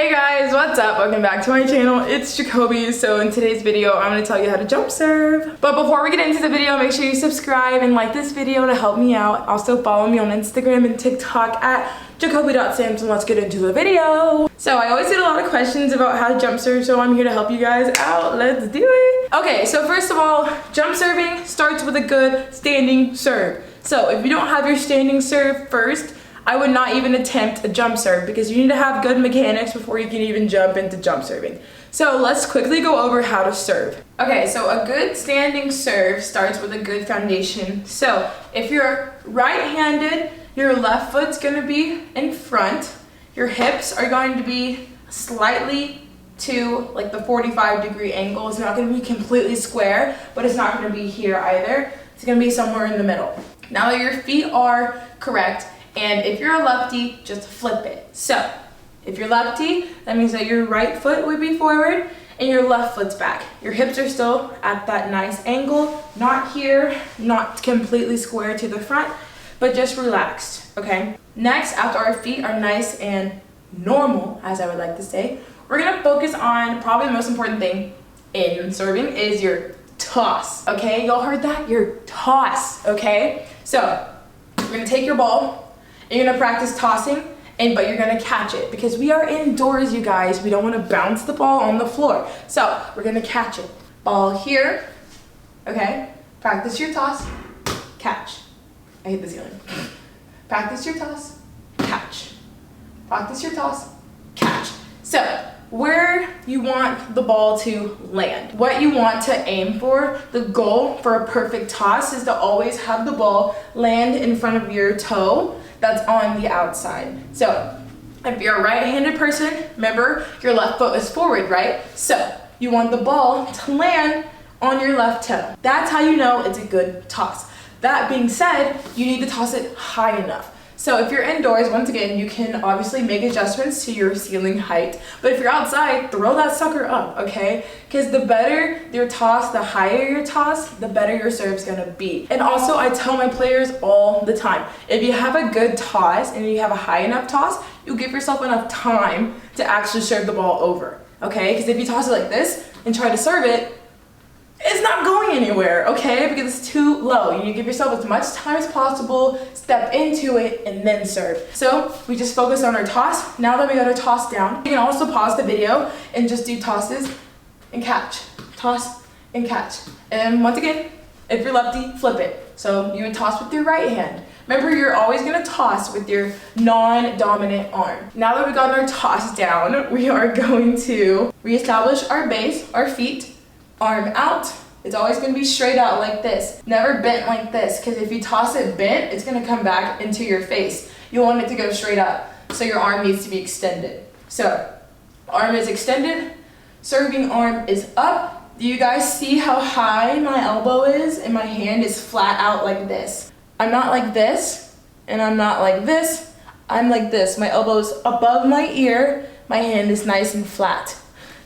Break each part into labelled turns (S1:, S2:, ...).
S1: Hey guys, what's up? Welcome back to my channel. It's Jacoby. So in today's video, I'm going to tell you how to jump serve. But before we get into the video, make sure you subscribe and like this video to help me out. Also follow me on Instagram and TikTok at jacoby.sims, and let's get into the video. So I always get a lot of questions about how to jump serve, so I'm here to help you guys out. Let's do it. Okay, so first of all, jump serving starts with a good standing serve. So if you don't have your standing serve first, I would not even attempt a jump serve because you need to have good mechanics before you can even jump into jump serving. So let's quickly go over how to serve. Okay, so a good standing serve starts with a good foundation. So if you're right-handed, your left foot's gonna be in front. Your hips are going to be slightly to like the 45-degree angle. It's not gonna be completely square, but it's not gonna be here either. It's gonna be somewhere in the middle. Now that your feet are correct, and if you're a lefty, just flip it. So, if you're lefty, that means that your right foot would be forward and your left foot's back. Your hips are still at that nice angle, not here, not completely square to the front, but just relaxed, okay? Next, after our feet are nice and normal, as I would like to say, we're gonna focus on probably the most important thing in serving is your toss, okay? Y'all heard that? Your toss, okay? So, you're gonna take your ball, and you're gonna practice tossing, but you're gonna catch it because we are indoors, you guys. We don't wanna bounce the ball on the floor. So we're gonna catch it. Ball here, okay? Practice your toss, catch. I hit the ceiling. Practice your toss, catch. Practice your toss, catch. So where you want the ball to land, what you want to aim for, the goal for a perfect toss is to always have the ball land in front of your toe that's on the outside. So if you're a right-handed person, remember your left foot is forward, right? So you want the ball to land on your left toe. That's how you know it's a good toss. That being said, you need to toss it high enough. So if you're indoors, once again, you can obviously make adjustments to your ceiling height. But if you're outside, throw that sucker up, okay? Because the better your toss, the higher your toss, the better your serve's gonna be. And also, I tell my players all the time, if you have a good toss and you have a high enough toss, you'll give yourself enough time to actually serve the ball over, okay? Because if you toss it like this and try to serve it, it's not going anywhere, okay? Because it's too low. You need to give yourself as much time as possible, step into it, and then serve. So we just focus on our toss. Now that we got our toss down, you can also pause the video and just do tosses and catch. Toss and catch. And once again, if you're lefty, flip it. So you would toss with your right hand. Remember, you're always gonna toss with your non-dominant arm. Now that we've gotten our toss down, we are going to reestablish our base, our feet, arm out. It's always gonna be straight out like this. Never bent like this, because if you toss it bent, it's gonna come back into your face. You want it to go straight up, so your arm needs to be extended. So, arm is extended, serving arm is up. Do you guys see how high my elbow is? And my hand is flat out like this. I'm not like this, and I'm not like this. I'm like this. My elbow's above my ear, my hand is nice and flat.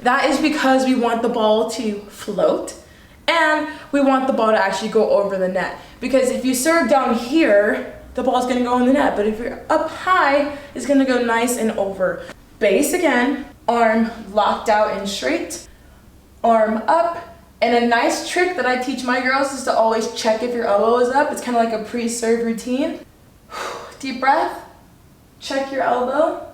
S1: That is because we want the ball to float and we want the ball to actually go over the net. Because if you serve down here, the ball's gonna go in the net. But if you're up high, it's gonna go nice and over. Base again, arm locked out and straight, arm up. And a nice trick that I teach my girls is to always check if your elbow is up. It's kind of like a pre-serve routine. Deep breath, check your elbow.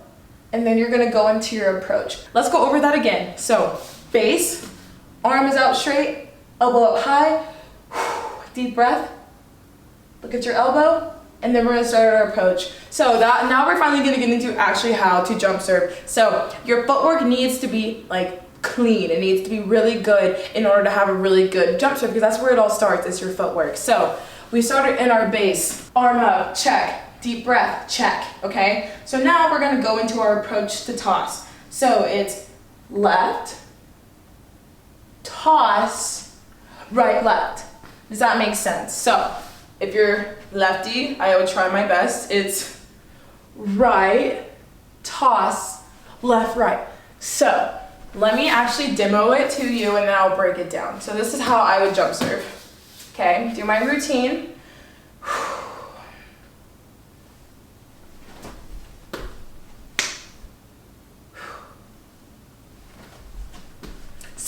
S1: And then you're gonna go into your approach. Let's go over that again. So, base, arm is out straight, elbow up high, deep breath, look at your elbow, and then we're gonna start our approach. So now we're finally gonna get into actually how to jump serve. So your footwork needs to be like clean. It needs to be really good in order to have a really good jump serve, because that's where it all starts, is your footwork. So we started in our base, arm up, check. Deep breath, check, okay? So now we're gonna go into our approach to toss. So it's left, toss, right, left. Does that make sense? So if you're lefty, I would try my best. It's right, toss, left, right. So let me actually demo it to you and then I'll break it down. So this is how I would jump serve, okay? Do my routine.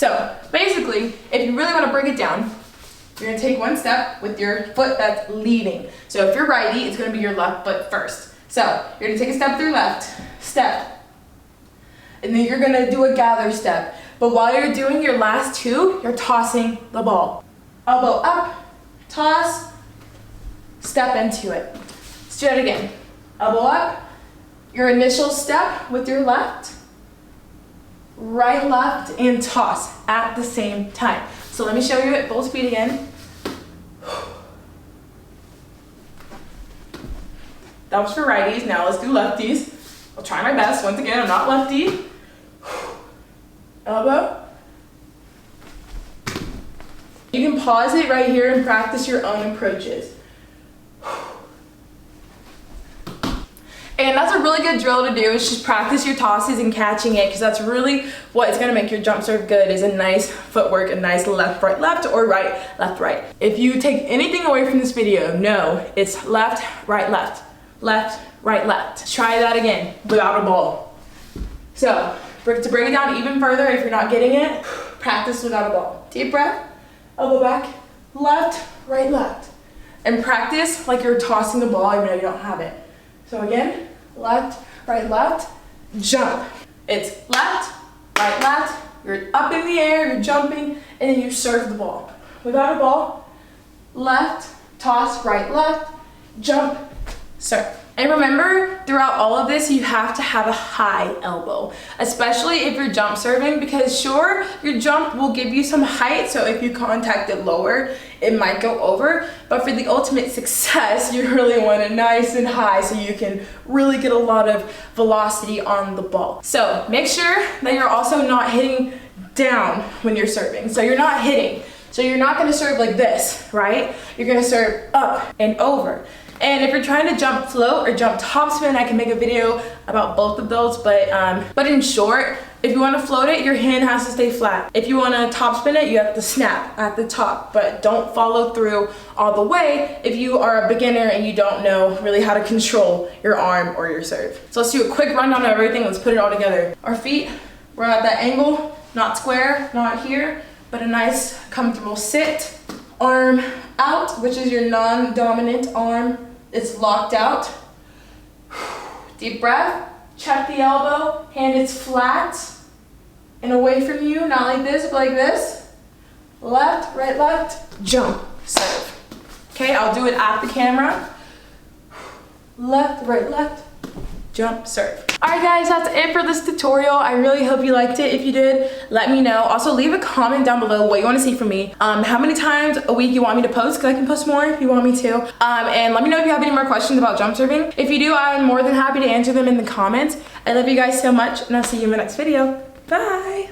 S1: So basically, if you really want to break it down, you're gonna take one step with your foot that's leading. So if you're righty, it's gonna be your left foot first. So you're gonna take a step with your left, step, and then you're gonna do a gather step. But while you're doing your last two, you're tossing the ball. Elbow up, toss, step into it. Let's do that again. Elbow up, your initial step with your left, right, left, and toss at the same time. So let me show you at full speed again. That was for righties. Now let's do lefties. I'll try my best. Once again, I'm not lefty. Elbow. You can pause it right here and practice your own approaches. And that's a really good drill to do, is just practice your tosses and catching it, because that's really what is gonna make your jump serve good, is a nice footwork, a nice left, right, or right, left. If you take anything away from this video, no, it's left, right, left, right, left. Try that again without a ball. So to break it down even further, if you're not getting it, practice without a ball. Deep breath, elbow back, left, right, left. And practice like you're tossing the ball even though you don't have it. So again, left, right, jump. It's left, right, left. You're up in the air, you're jumping, and then you serve the ball. Without a ball, left, toss, right, left, jump, serve. And remember, throughout all of this, you have to have a high elbow, especially if you're jump serving, because sure, your jump will give you some height, so if you contact it lower, it might go over, but for the ultimate success, you really want it nice and high so you can really get a lot of velocity on the ball. So make sure that you're also not hitting down when you're serving. So you're not hitting. So you're not gonna serve like this, right? You're gonna serve up and over. And if you're trying to jump float or jump topspin, I can make a video about both of those, but in short, if you want to float it, your hand has to stay flat. If you want to topspin it, you have to snap at the top, but don't follow through all the way if you are a beginner and you don't know really how to control your arm or your serve. So let's do a quick rundown of everything. Let's put it all together. Our feet, we're at that angle, not square, not here, but a nice comfortable sit. Arm out, which is your non-dominant arm. It's locked out. Deep breath. Check the elbow. Hand is flat and away from you. Not like this, but like this. Left, right, left. Jump. Serve. Okay, I'll do it at the camera. Left, right, left. Jump, serve. Alright guys, that's it for this tutorial. I really hope you liked it. If you did, let me know. Also, leave a comment down below what you want to see from me. How many times a week you want me to post, because I can post more if you want me to. And let me know if you have any more questions about jump serving. If you do, I'm more than happy to answer them in the comments. I love you guys so much, and I'll see you in the next video. Bye!